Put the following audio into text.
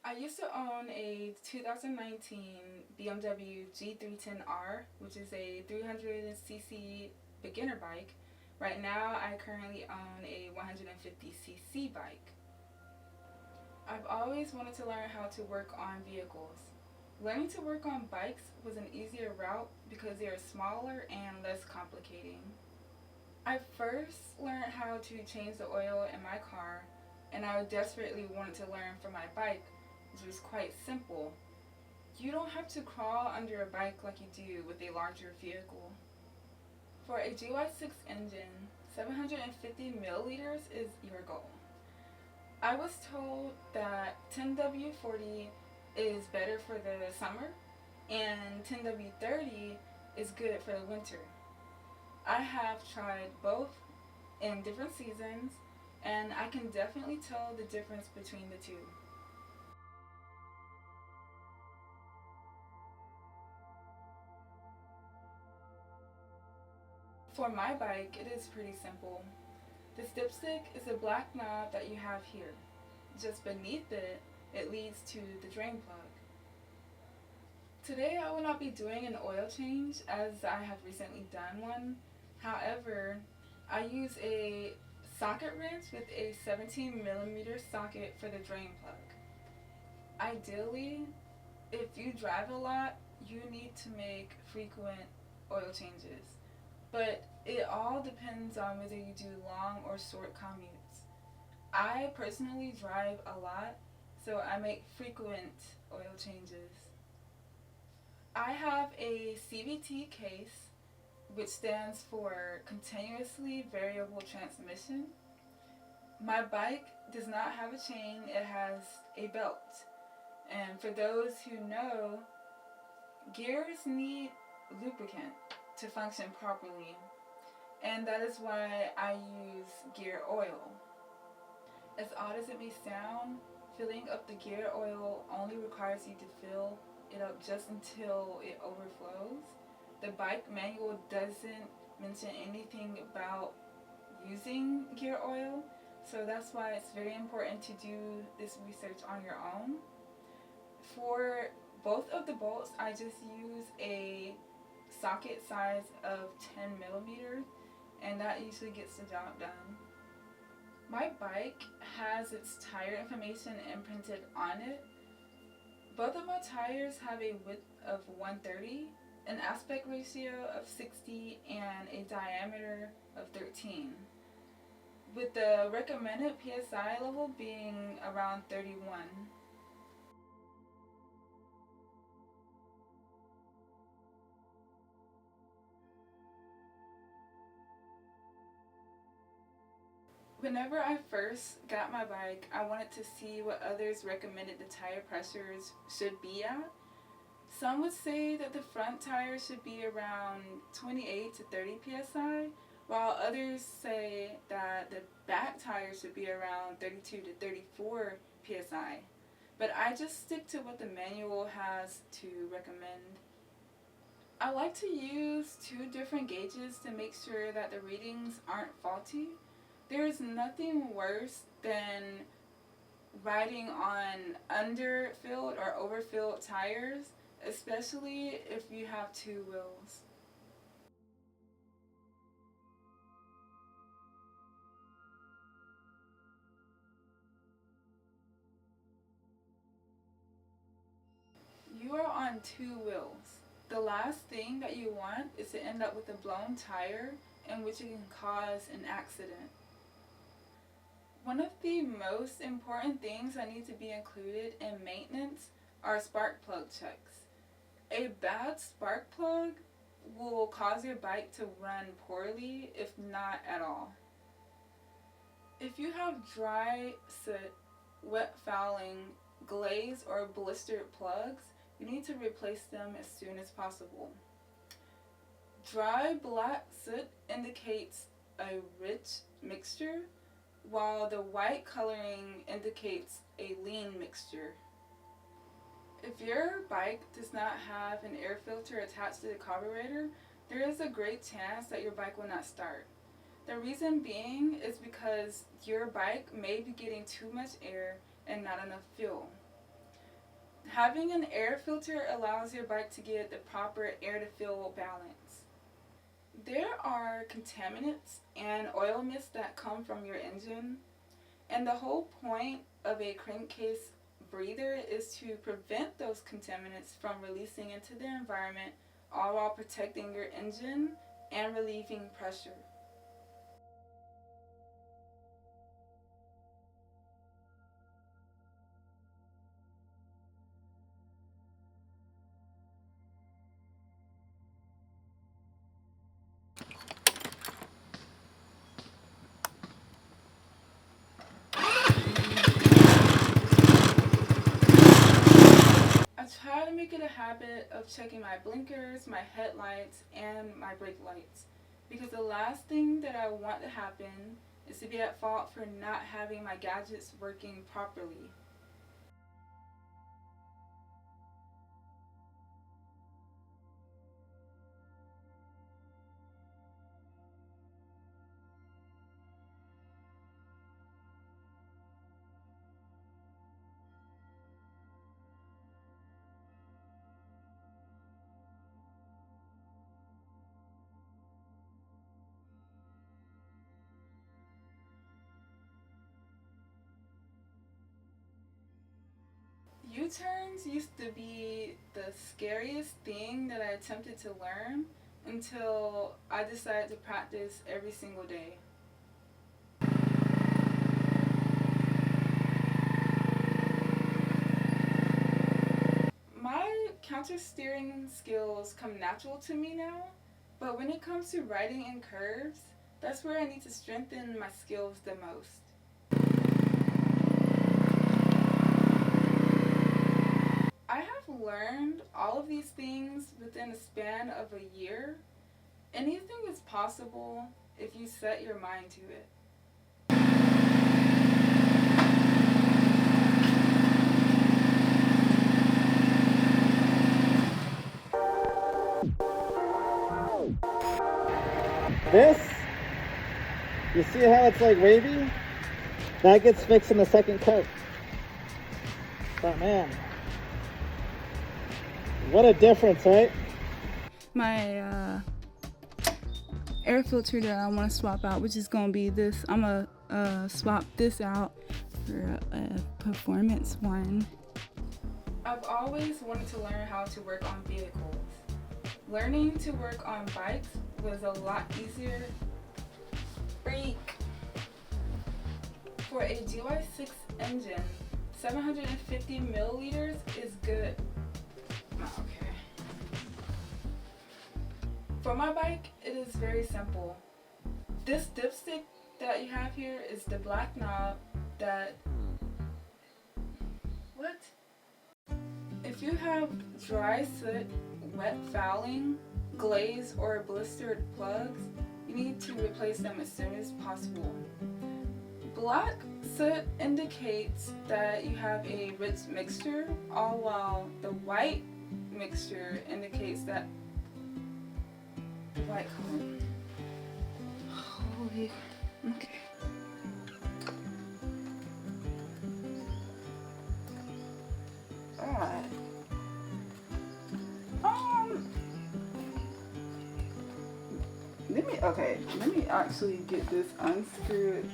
I used to own a 2019 BMW G310R, which is a 300cc beginner bike. Right now, I currently own a 150cc bike. I've always wanted to learn how to work on vehicles. Learning to work on bikes was an easier route because they are smaller and less complicating. I first learned how to change the oil in my car, and I desperately wanted to learn for my bike, which was quite simple. You don't have to crawl under a bike like you do with a larger vehicle. For a GY6 engine, 750 milliliters is your goal. I was told that 10W40 is better for the summer and 10W30 is good for the winter. I have tried both in different seasons, and I can definitely tell the difference between the two. For my bike, it is pretty simple. The dipstick is a black knob that you have here. Just beneath it, it leads to the drain plug. Today I will not be doing an oil change as I have recently done one. However, I use a socket wrench with a 17mm socket for the drain plug. Ideally, if you drive a lot, you need to make frequent oil changes. But it all depends on whether you do long or short commutes. I personally drive a lot, so I make frequent oil changes. I have a CVT case, which stands for Continuously Variable Transmission. My bike does not have a chain, it has a belt. And for those who know, gears need lubricant to function properly, and that is why I use gear oil. As odd as it may sound, filling up the gear oil only requires you to fill it up just until it overflows. The bike manual doesn't mention anything about using gear oil, so that's why it's very important to do this research on your own. For both of the bolts, I just use a socket size of 10mm, and that usually gets the job done. My bike has its tire information imprinted on it. Both of my tires have a width of 130, an aspect ratio of 60, and a diameter of 13, with the recommended PSI level being around 31. Whenever I first got my bike, I wanted to see what others recommended the tire pressures should be at. Some would say that the front tire should be around 28 to 30 psi, while others say that the back tire should be around 32 to 34 psi. But I just stick to what the manual has to recommend. I like to use two different gauges to make sure that the readings aren't faulty. There is nothing worse than riding on underfilled or overfilled tires, especially if you have two wheels. You are on two wheels. The last thing that you want is to end up with a blown tire, in which it can cause an accident. One of the most important things that need to be included in maintenance are spark plug checks. A bad spark plug will cause your bike to run poorly, if not at all. If you have dry soot, wet fouling, glaze, or blistered plugs, you need to replace them as soon as possible. Dry black soot indicates a rich mixture, while the white coloring indicates a lean mixture. If your bike does not have an air filter attached to the carburetor, there is a great chance that your bike will not start. The reason being is because your bike may be getting too much air and not enough fuel. Having an air filter allows your bike to get the proper air to fuel balance. There are contaminants and oil mist that come from your engine, and the whole point of a crankcase breather is to prevent those contaminants from releasing into the environment, all while protecting your engine and relieving pressure. I try to make it a habit of checking my blinkers, my headlights, and my brake lights, because the last thing that I want to happen is to be at fault for not having my gadgets working properly. U-turns used to be the scariest thing that I attempted to learn until I decided to practice every single day. My counter steering skills come natural to me now, but when it comes to riding in curves, that's where I need to strengthen my skills the most. I have learned all of these things within a span of a year. Anything is possible if you set your mind to it. This, you see how it's like wavy? That gets fixed in the second coat. But man, what a difference, right? My air filter that I want to swap out, which is going to be this. I'm going to swap this out for a performance one. I've always wanted to learn how to work on vehicles. Learning to work on bikes was a lot easier. For a GY6 engine, 750 milliliters is good. Okay. For my bike, it is very simple. This dipstick that you have here is the black knob that... What? If you have dry soot, wet fouling, glaze, or blistered plugs, you need to replace them as soon as possible. Black soot indicates that you have a rich mixture, all while the white mixture indicates that the white color. Holy, okay. Alright. Let me actually get this unscrewed.